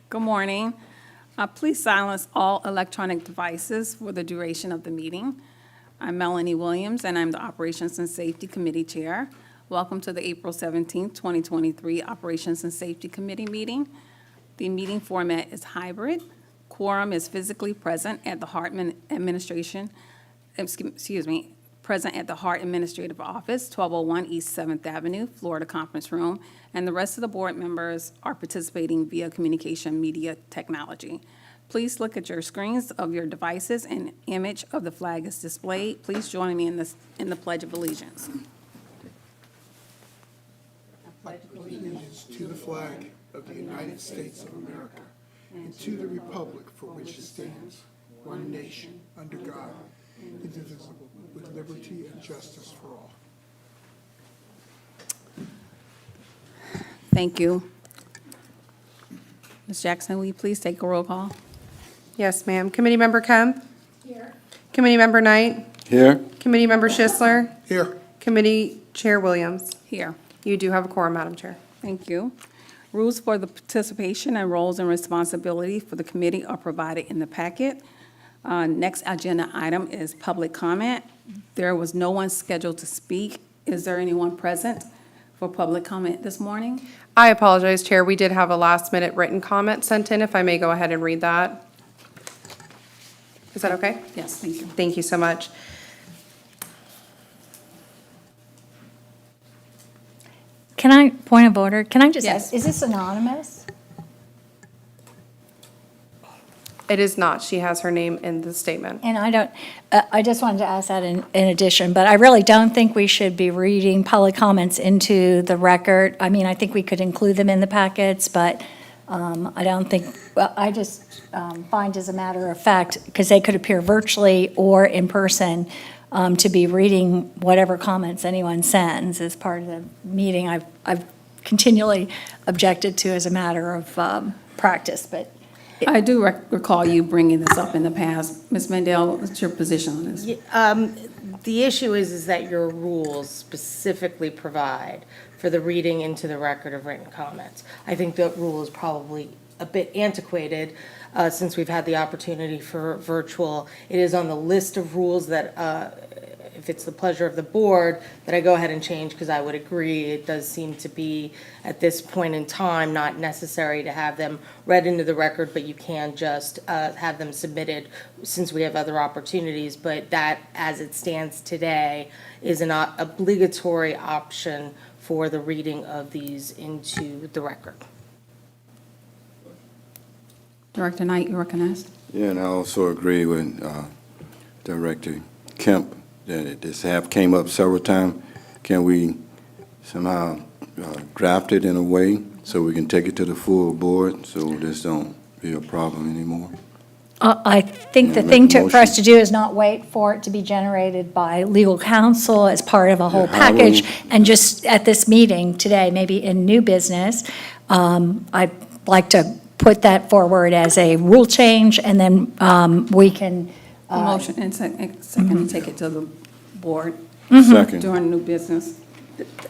Good morning. Please silence all electronic devices for the duration of the meeting. I'm Melanie Williams, and I'm the Operations and Safety Committee Chair. Welcome to the April 17th, 2023 Operations and Safety Committee meeting. The meeting format is hybrid. Quorum is physically present at the HART present at the HART Administrative Office, 1201 East 7th Avenue, Florida Conference Room, and the rest of the board members are participating via communication media technology. Please look at your screens of your devices. An image of the flag is displayed. Please join me in the Pledge of Allegiance. Allegiance to the flag of the United States of America and to the republic for which it stands, one nation, under God, indivisible, with liberty and justice for all. Thank you. Ms. Jackson, will you please take a roll call? Yes, ma'am. Committee Member Kemp? Here. Committee Member Knight? Here. Committee Member Schisler? Here. Committee Chair Williams? Here. You do have a quorum, Madam Chair. Thank you. Rules for the participation and roles and responsibility for the committee are provided in the packet. Next agenda item is public comment. There was no one scheduled to speak. Is there anyone present for public comment this morning? I apologize, Chair. We did have a last-minute written comment sent in. If I may go ahead and read that. Is that okay? Yes, thank you. Thank you so much. Can I, point of order, can I just Yes. ask, is this anonymous? It is not. She has her name in the statement. And I don't, I just wanted to ask that in addition, but I really don't think we should be reading public comments into the record. I mean, I think we could include them in the packets, but I don't think, well, I just find as a matter of fact, because they could appear virtually or in person, to be reading whatever comments anyone sends as part of the meeting. I've continually objected to as a matter of practice, but I do recall you bringing this up in the past. Ms. Mandel, what's your position on this? The issue is that your rules specifically provide for the reading into the record of written comments. I think that rule is probably a bit antiquated since we've had the opportunity for virtual. It is on the list of rules that, if it's the pleasure of the board, that I go ahead and change, because I would agree it does seem to be, at this point in time, not necessary to have them read into the record, but you can just have them submitted since we have other opportunities. But that, as it stands today, is an obligatory option for the reading of these into the record. Director Knight, you recognized? Yeah, and I also agree with Director Kemp that this have came up several times. Can we somehow draft it in a way so we can take it to the full board so this don't be a problem anymore? I think the Yeah, thing make a for us motion. to do is not wait for it to be generated by legal counsel as part of a whole Yeah, how package, will- and just at this meeting today, maybe in new business, I'd like to put that forward as a rule change, and then we can, Motion and second, take it to the board Second. during new business.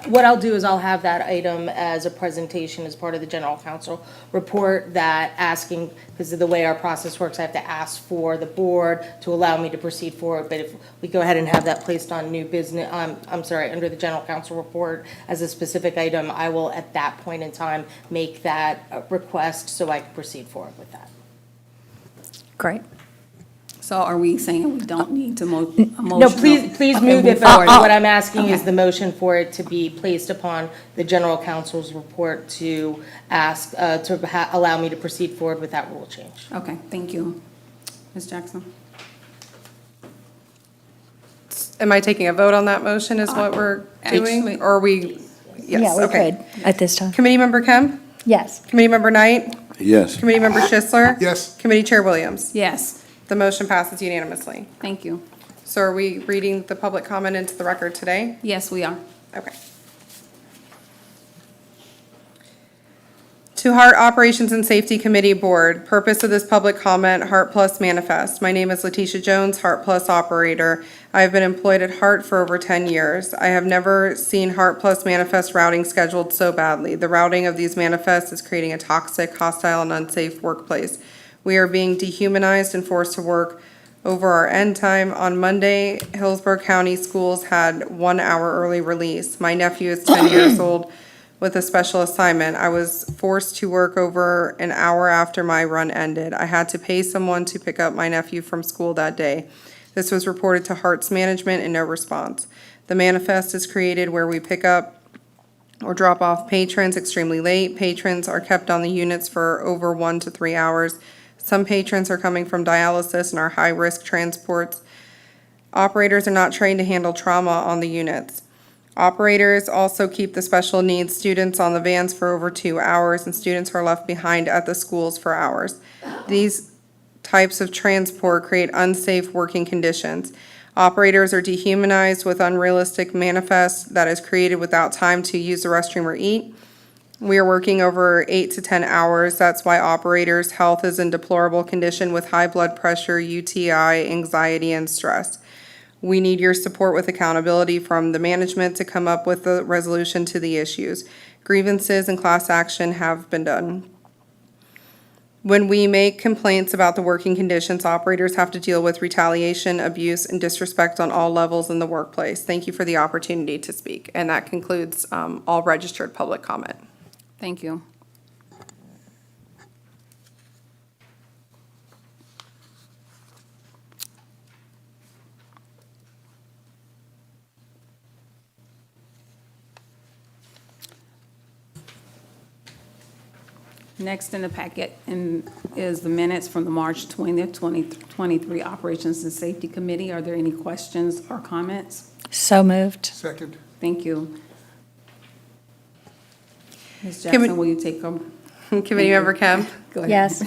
What I'll do is I'll have that item as a presentation as part of the general counsel report, that asking, because of the way our process works, I have to ask for the board to allow me to proceed forward. But if we go ahead and have that placed on new business, under the general counsel report as a specific item, I will at that point in time make that request so I can proceed forward with that. great. So are we saying we don't need to a motion? No, please Okay, move it, forward. but what I'm asking is Okay. the motion for it to be placed upon the general counsel's report to ask, allow me to proceed forward with that rule change. Okay, thank you. Ms. Jackson? Am I taking a vote on that motion is what we're Actually- doing? Or are we? Yes, Yeah, we okay. could at this time. Committee Member Kemp? Yes. Committee Member Knight? Yes. Committee Member Schisler? Yes. Committee Chair Williams? Yes, The motion passes unanimously. thank you. So are we reading the public comment into the record today? Yes, we are. Okay. To HART Operations and Safety Committee Board, purpose of this public comment, HART Plus manifest. My name is Letitia Jones, HART Plus operator. I have been employed at HART for over 10 years. I have never seen HART Plus manifest routing scheduled so badly. The routing of these manifests is creating a toxic, hostile, and unsafe workplace. We are being dehumanized and forced to work over our end time. On Monday, Hillsborough County Schools had 1 hour early release. My nephew is 10 years old with a special assignment. I was forced to work over an hour after my run ended. I had to pay someone to pick up my nephew from school that day. This was reported to HART's management and no response. The manifest is created where we pick up or drop off patrons extremely late. Patrons are kept on the units for over 1 to 3 hours. Some patrons are coming from dialysis and are high-risk transports. Operators are not trained to handle trauma on the units. Operators also keep the special needs students on the vans for over 2 hours, and students are left behind at the schools for hours. These types of transport create unsafe working conditions. Operators are dehumanized with unrealistic manifests that is created without time to use the restroom or eat. We are working over 8 to 10 hours. That's why operators' health is in deplorable condition with high blood pressure, UTI, anxiety, and stress. We need your support with accountability from the management to come up with a resolution to the issues. Grievances and class action have been done. When we make complaints about the working conditions, operators have to deal with retaliation, abuse, and disrespect on all levels in the workplace. Thank you for the opportunity to speak. And that concludes all registered public comment. Thank you. Next in the packet is the minutes from the March 20th, 2023 Operations and Safety Committee. Are there any questions or comments? So moved. Second. Thank you. Ms. Can we- Jackson, will you take them? Committee Member Kemp, Go ahead. Yes.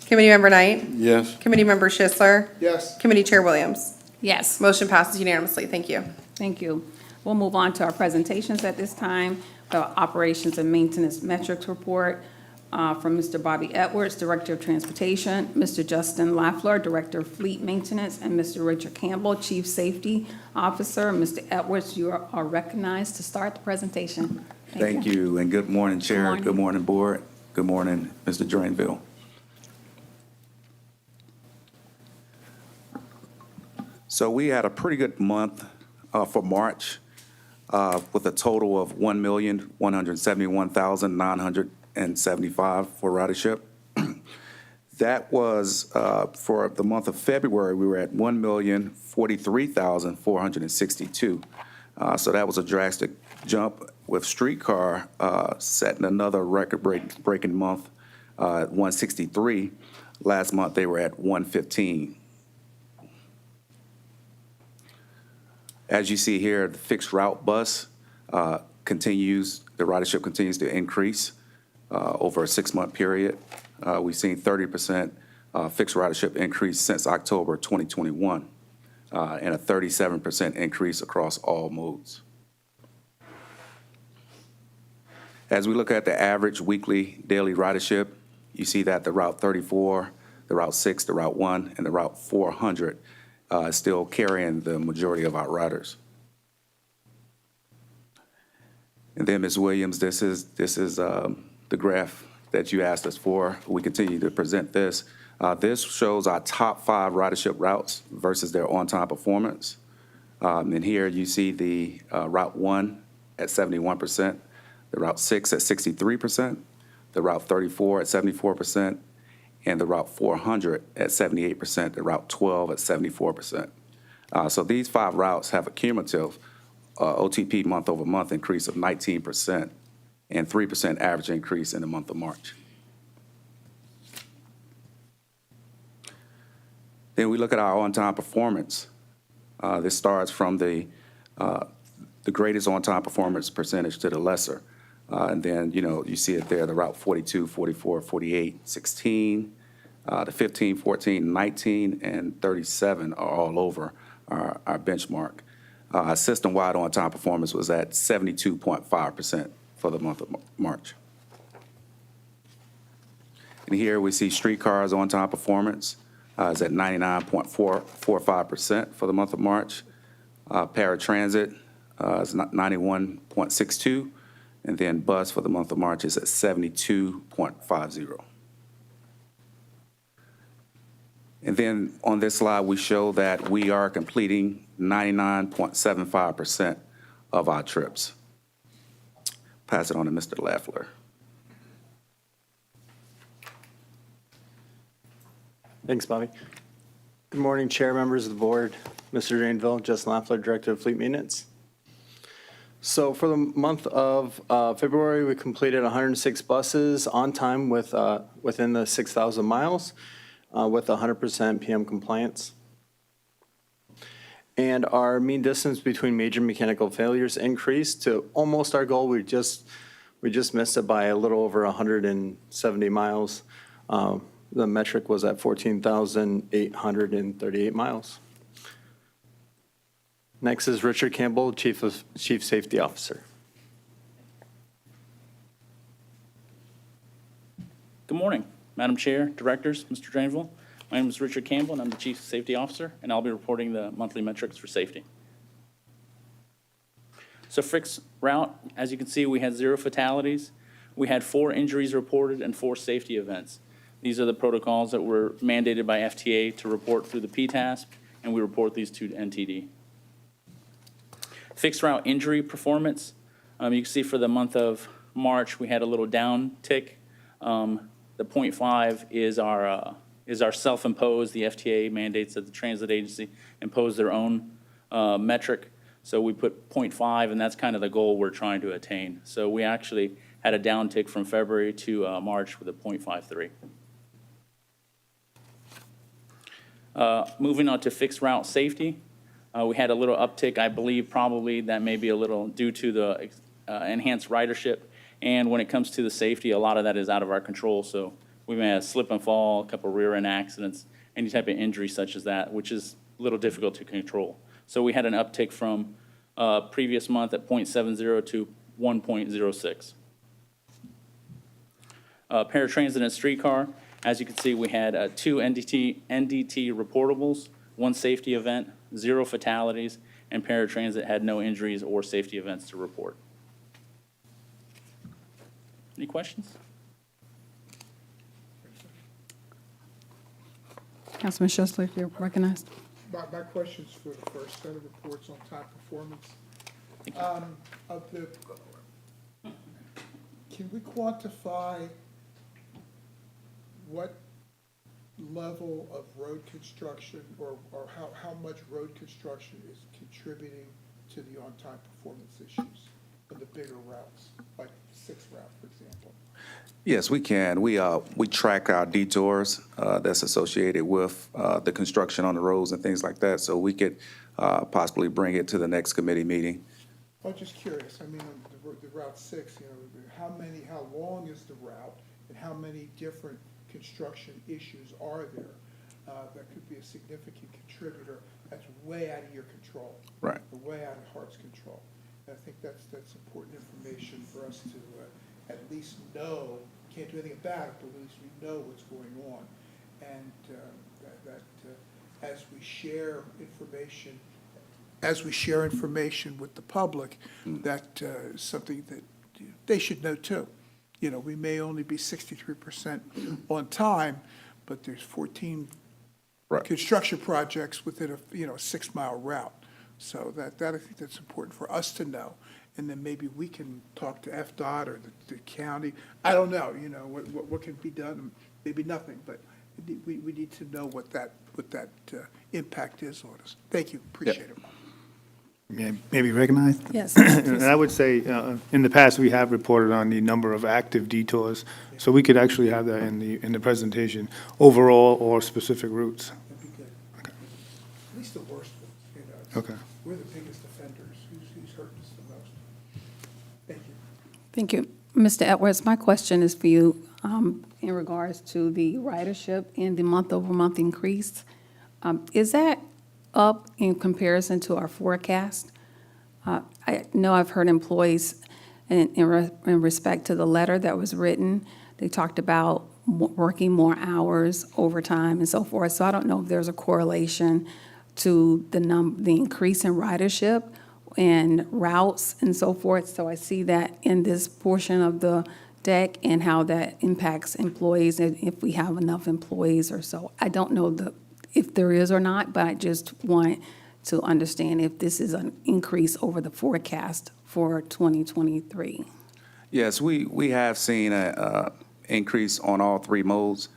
Committee Member Knight, Yes. Committee Member Schisler, Yes. Committee Chair Williams. Yes. Motion passes unanimously. Thank you. Thank you. We'll move on to our presentations at this time. The Operations and Maintenance Metrics Report from Mr. Bobby Edwards, Director of Transportation, Mr. Justin Lafleur, Director of Fleet Maintenance, and Mr. Richard Campbell, Chief Safety Officer. Mr. Edwards, you are recognized to start the presentation. Thank you, and good morning, Chair. morning. Good morning, Board. Good morning, Mr. Drainville. So we had a pretty good month for March with a total of 1,171,975 for ridership. That was for the month of February, we were at 1,043,462. So that was a drastic jump, with Streetcar setting another record-breaking month at 163. Last month, they were at 115. As you see here, the fixed route bus continues, the ridership continues to increase over a 6-month period. We've seen 30% fixed ridership increase since October 2021, and a 37% increase across all modes. As we look at the average weekly daily ridership, you see that the Route 34, the Route 6, the Route 1, and the Route 400 is still carrying the majority of our riders. And then, Ms. Williams, this is the graph that you asked us for. We continue to present this. This shows our top 5 ridership routes versus their on-time performance. And here you see the Route 1 at 71%, the Route 6 at 63%, the Route 34 at 74%, and the Route 400 at 78%, the Route 12 at 74%. So these 5 routes have a cumulative OTP month-over-month increase of 19% and 3% average increase in the month of March. Then we look at our on-time performance. This starts from the greatest on-time performance percentage to the lesser. And then, you see it there, the Route 42, 44, 48, 16, the 15, 14, 19, and 37 are all over our benchmark. Our system-wide on-time performance was at 72.5% for the month of March. And here we see Streetcar's on-time performance is at 99.445% for the month of March. Paratransit is 91.62, and then bus for the month of March is at 72.50. And then on this slide, we show that we are completing 99.75% of our trips. Pass it on to Mr. Lafleur. Thanks, Bobby. Good morning, Chair, members of the board, Mr. Drainville, Justin Lafleur, Director of Fleet Maintenance. So for the month of February, we completed 106 buses on time with within the 6,000 miles with 100% PM compliance. And our mean distance between major mechanical failures increased to almost our goal. We just missed it by a little over 170 miles. The metric was at 14,838 miles. Next is Richard Campbell, Chief Safety Officer. Good morning, Madam Chair, Directors, Mr. Drainville. My name is Richard Campbell, and I'm the Chief Safety Officer, and I'll be reporting the monthly metrics for safety. So fixed route, as you can see, we had 0 fatalities. We had 4 injuries reported and 4 safety events. These are the protocols that were mandated by FTA to report through the PTASP, and we report these to NTD. Fixed route injury performance, you can see for the month of March, we had a little downtick. The 0.5 is our self-imposed. The FTA mandates that the transit agency impose their own metric. So we put 0.5, and that's kind of the goal we're trying to attain. So we actually had a downtick from February to March with a 0.53. Moving on to fixed route safety, we had a little uptick. I believe probably that may be a little due to the enhanced ridership. And when it comes to the safety, a lot of that is out of our control. So we may have slip and fall, a couple rear end accidents, any type of injury such as that, which is a little difficult to control. So we had an uptick from previous month at 0.70 to 1.06. Paratransit and Streetcar, as you can see, we had 2 NDT reportables, 1 safety event, 0 fatalities, and Paratransit had no injuries or safety events to report. Any questions? Councilman Schussler, if you're recognized. My question's for the first set of reports on time performance. Can we quantify what level of road construction or how much road construction is contributing to the on-time performance issues of the bigger routes, like 6th route, for example? Yes, we can. We track our detours that's associated with the construction on the roads and things like that, so we could possibly bring it to the next committee meeting. I'm just curious. I mean, on the Route 6, how long is the route, and how many different construction issues are there that could be a significant contributor that's way out of your control? Right. Or way out of HART's control. And I think that's important information for us to at least know. Can't do anything about it, but at least we know what's going on. And as we share information with the public, that is something that they should know too. We may only be 63% on time, but there's 14 Right. construction projects within a 6-mile route. So that I think that's important for us to know. And then maybe we can talk to FDOT or the county. I don't know, what can be done, maybe nothing, but we need to know what that impact is on us. Thank you, appreciate it. Maybe recognized? Yes. And I would say, in the past, we have reported on the number of active detours, so we could actually have that in the presentation, overall or specific routes. That'd be good. Okay. At least the worst ones, Okay. We're the biggest offenders. Who's hurting us the most? Thank you. Thank you. Mr. Edwards, my question is for you in regards to the ridership and the month-over-month increase. Is that up in comparison to our forecast? I know I've heard employees, in respect to the letter that was written, they talked about working more hours, overtime, and so forth. So I don't know if there's a correlation to the increase in ridership and routes and so forth. So I see that in this portion of the deck and how that impacts employees and if we have enough employees or so. I don't know if there is or not, but I just want to understand if this is an increase over the forecast for 2023. Yes, we have seen a increase on all three modes.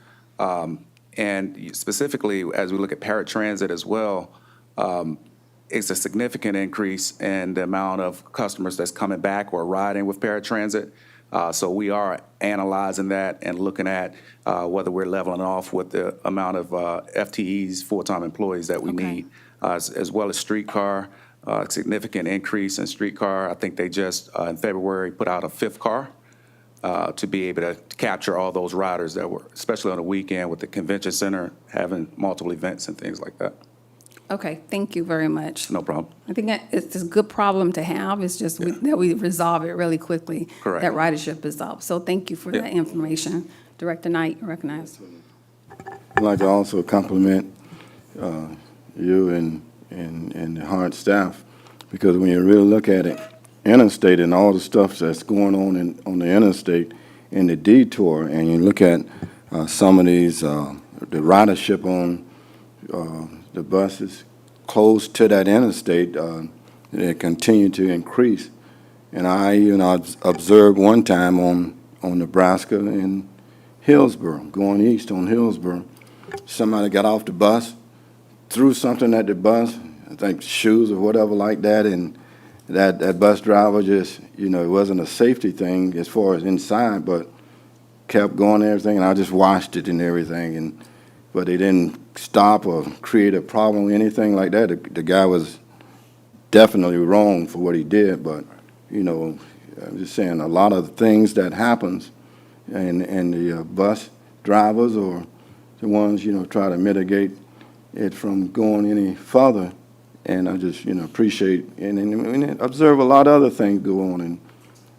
And specifically, as we look at Paratransit as well, it's a significant increase in the amount of customers that's coming back or riding with Paratransit. So we are analyzing that and looking at whether we're leveling off with the amount of FTEs, full-time employees that we need, as well as Streetcar, significant increase in Streetcar. I think they just, in February, put out a fifth car to be able to capture all those riders that were, especially on the weekend with the convention center having multiple events and things like that. Okay, thank you very much. No problem. I think that it's a good problem to have. It's just that we resolve it really quickly. Correct. That ridership is up. So thank you for Yeah. that information. Director Knight, you recognized. I'd like to also compliment you and the HART staff, because when you really look at it, interstate and all the stuff that's going on the interstate and the detour, and you look at some of these, the ridership on the buses close to that interstate, they continue to increase. And I observed one time on Nebraska and Hillsborough, going east on Hillsborough, somebody got off the bus, threw something at the bus, I think shoes or whatever like that, and that bus driver just, it wasn't a safety thing as far as inside, but kept going and everything, and I just watched it and everything, but they didn't stop or create a problem or anything like that. The guy was definitely wrong for what he did, but, I'm just saying a lot of things that happens, and the bus drivers or the ones, try to mitigate it from going any further. And I just, appreciate and observe a lot of other things go on and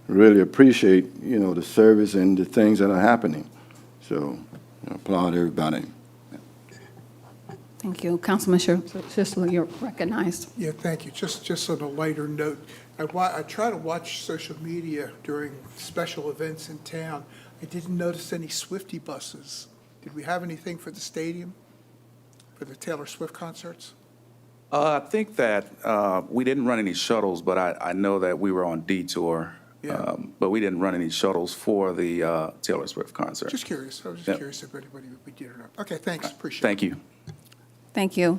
really appreciate, the service and the things that are happening. So applaud everybody. Thank you. Councilman Sisler, you're recognized. Yeah, thank you. Just on a lighter note, I try to watch social media during special events in town. I didn't notice any Swiftie buses. Did we have anything for the stadium, for the Taylor Swift concerts? I think that we didn't run any shuttles, but I know that we were on detour. Yeah. But we didn't run any shuttles for the Taylor Swift concert. Just curious. I was just Yep. curious if anybody we did or not. Okay, thanks. Appreciate it. Thank you. Thank you.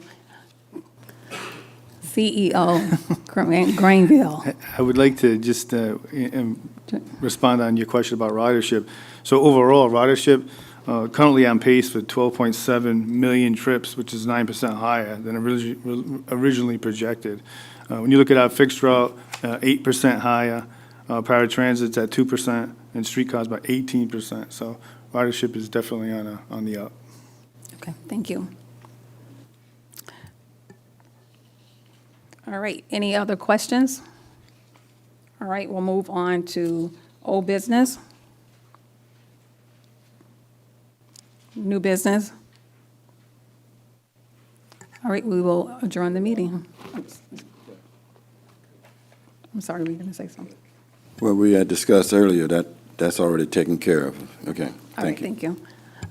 CEO, Granville. I would like to just respond on your question about ridership. So overall, ridership currently on pace for 12.7 million trips, which is 9% higher than originally projected. When you look at our fixed route, 8% higher, Paratransit's at 2%, and Streetcar's by 18%. So ridership is definitely on the up. Okay, thank you. All right, any other questions? All right, we'll move on to old business. New business. All right, we will adjourn the meeting. I'm sorry, were you going to say something? Well, we had discussed earlier that's already taken care of. Okay, All right, thank you. thank you.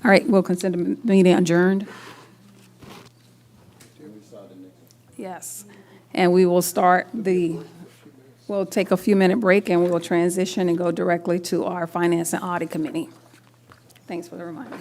All right, we'll consider the meeting adjourned. Yes, and we will we'll take a few-minute break, and we will transition and go directly to our Finance and Audit Committee. Thanks for the reminder.